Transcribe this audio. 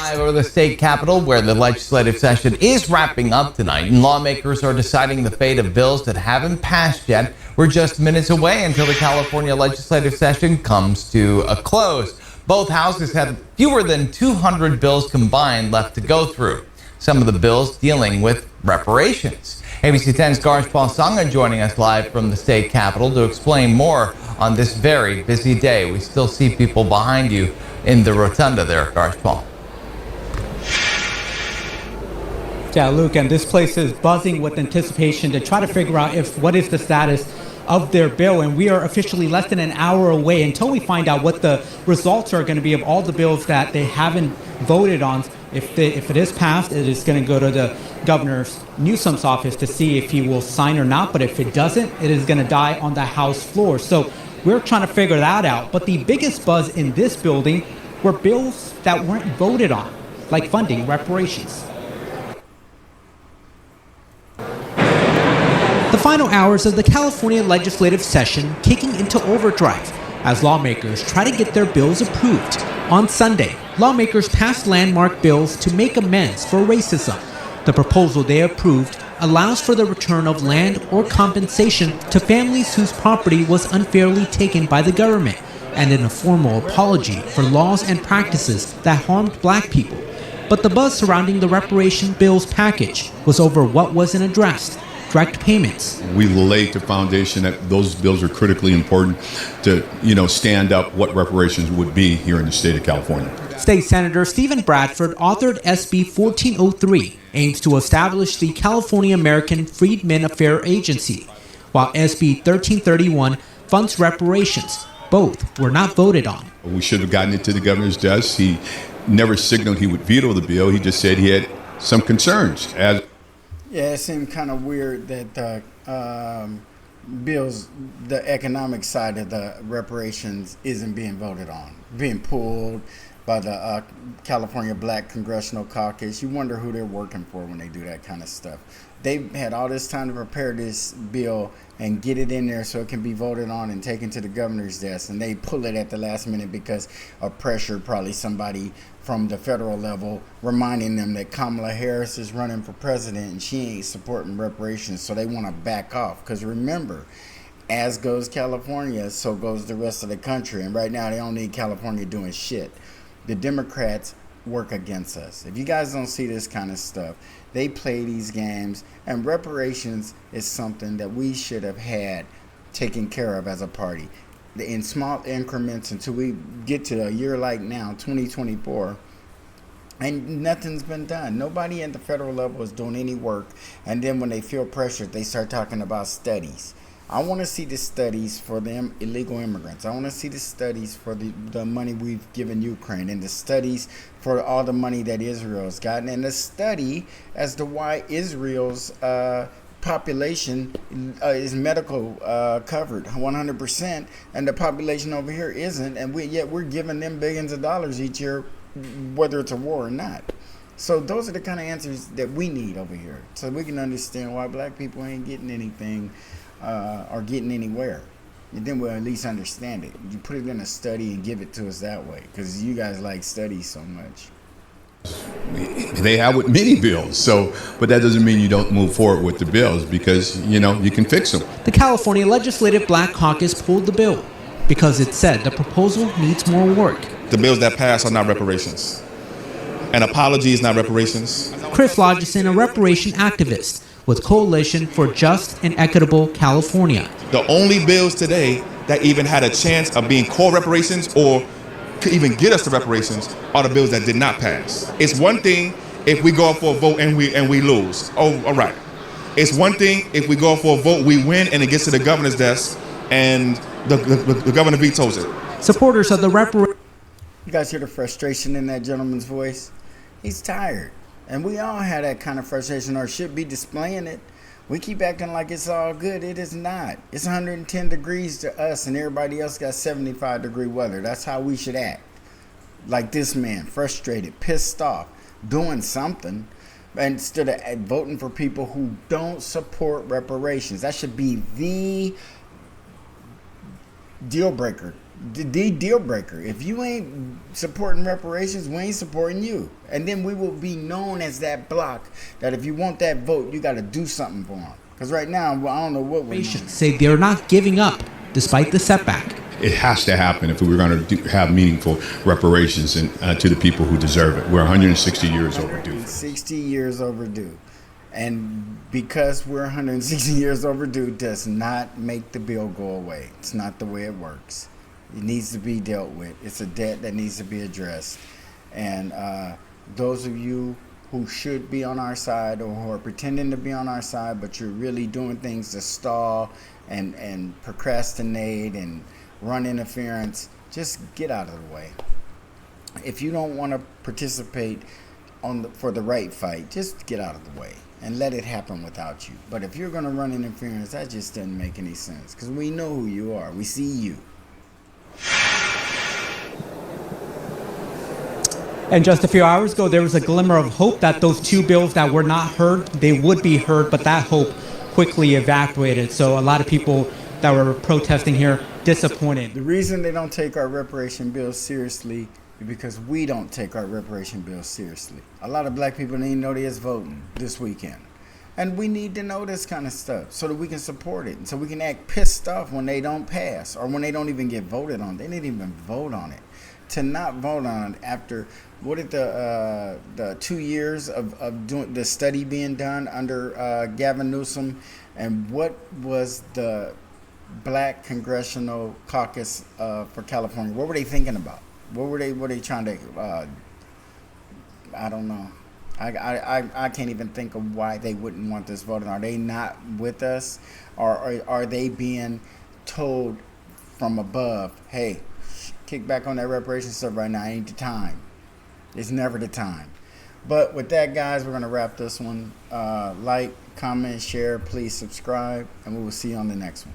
live over the state capitol, where the legislative session is wrapping up tonight, and lawmakers are deciding the fate of bills that haven't passed yet. We're just minutes away until the California legislative session comes to a close. Both houses have fewer than 200 bills combined left to go through. Some of the bills dealing with reparations. ABC 10's Garsh Paul-Sanga joining us live from the state capitol to explain more on this very busy day. We still see people behind you in the rotunda there, Garsh Paul. Yeah, Luke, and this place is buzzing with anticipation to try to figure out what is the status of their bill, and we are officially less than an hour away until we find out what the results are going to be of all the bills that they haven't voted on. If it is passed, it is going to go to the Governor Newsom's office to see if he will sign or not, but if it doesn't, it is going to die on the House floor. So we're trying to figure that out. But the biggest buzz in this building were bills that weren't voted on, like funding reparations. The final hours of the California legislative session kicking into overdrive as lawmakers try to get their bills approved. On Sunday, lawmakers passed landmark bills to make amends for racism. The proposal they approved allows for the return of land or compensation to families whose property was unfairly taken by the government, and an informal apology for laws and practices that harmed black people. But the buzz surrounding the reparation bills package was over what wasn't addressed: direct payments. We laid the foundation that those bills are critically important to, stand up what reparations would be here in the state of California. State Senator Stephen Bradford authored SB 1403, aims to establish the California American Freedmen Affairs Agency, while SB 1331 funds reparations. Both were not voted on. We should have gotten it to the governor's desk. He never signaled he would veto the bill. He just said he had some concerns. Yeah, it seemed kind of weird that the bills, the economic side of the reparations isn't being voted on, being pulled by the California Black Congressional Caucus. You wonder who they're working for when they do that kind of stuff. They've had all this time to prepare this bill and get it in there so it can be voted on and taken to the governor's desk, and they pull it at the last minute because of pressure, probably somebody from the federal level reminding them that Kamala Harris is running for president and she ain't supporting reparations, so they want to back off. Because remember, as goes California, so goes the rest of the country, and right now they don't need California doing shit. The Democrats work against us. If you guys don't see this kind of stuff, they play these games, and reparations is something that we should have had taken care of as a party in small increments until we get to a year like now, 2024, and nothing's been done. Nobody at the federal level is doing any work, and then when they feel pressured, they start talking about studies. I want to see the studies for the illegal immigrants. I want to see the studies for the money we've given Ukraine, and the studies for all the money that Israel has gotten, and the study as to why Israel's population is medical covered 100%, and the population over here isn't, and yet we're giving them billions of dollars each year, whether it's a war or not. So those are the kind of answers that we need over here, so we can understand why black people ain't getting anything or getting anywhere. And then we'll at least understand it. You put it in a study and give it to us that way, because you guys like studies so much. They have with many bills, but that doesn't mean you don't move forward with the bills, because you can fix them. The California Legislative Black Caucus pulled the bill because it said the proposal needs more work. The bills that pass are not reparations. An apology is not reparations. Chris Lodgeson, a reparation activist with Coalition for Just and Equitable California. The only bills today that even had a chance of being core reparations or could even get us to reparations are the bills that did not pass. It's one thing if we go up for a vote and we lose. Oh, all right. It's one thing if we go up for a vote, we win, and it gets to the governor's desk and the governor vetoes it. Supporters of the reparations. You guys hear the frustration in that gentleman's voice? He's tired. And we all have that kind of frustration, or should be displaying it. We keep acting like it's all good. It is not. It's 110 degrees to us, and everybody else got 75-degree weather. That's how we should act. Like this man, frustrated, pissed off, doing something, instead of voting for people who don't support reparations. That should be the deal breaker. the deal breaker. If you ain't supporting reparations, we ain't supporting you. And then we will be known as that block that if you want that vote, you got to do something for them. Because right now, well, I don't know what we're doing. Say they're not giving up despite the setback. It has to happen if we're going to have meaningful reparations to the people who deserve it. We're 160 years overdue. 60 years overdue. And because we're 160 years overdue does not make the bill go away. It's not the way it works. It needs to be dealt with. It's a debt that needs to be addressed. And those of you who should be on our side or who are pretending to be on our side, but you're really doing things to stall and procrastinate and run interference, just get out of the way. If you don't want to participate for the right fight, just get out of the way and let it happen without you. But if you're going to run interference, that just doesn't make any sense, because we know who you are. We see you. And just a few hours ago, there was a glimmer of hope that those two bills that were not heard, they would be heard, but that hope quickly evaporated. So a lot of people that were protesting here disappointed. The reason they don't take our reparation bills seriously is because we don't take our reparation bills seriously. A lot of black people didn't know they was voting this weekend. And we need to know this kind of stuff so that we can support it. And so we can act pissed off when they don't pass or when they don't even get voted on. They didn't even vote on it. To not vote on it after, what did the 2 years of doing the study being done under Gavin Newsom, and what was the Black Congressional Caucus for California? What were they thinking about? What were they trying to? I don't know. I can't even think of why they wouldn't want this voted on. Are they not with us, or are they being told from above, hey, kick back on that reparations stuff right now? Ain't the time. It's never the time. But with that, guys, we're going to wrap this one. Like, comment, share, please subscribe, and we will see you on the next one.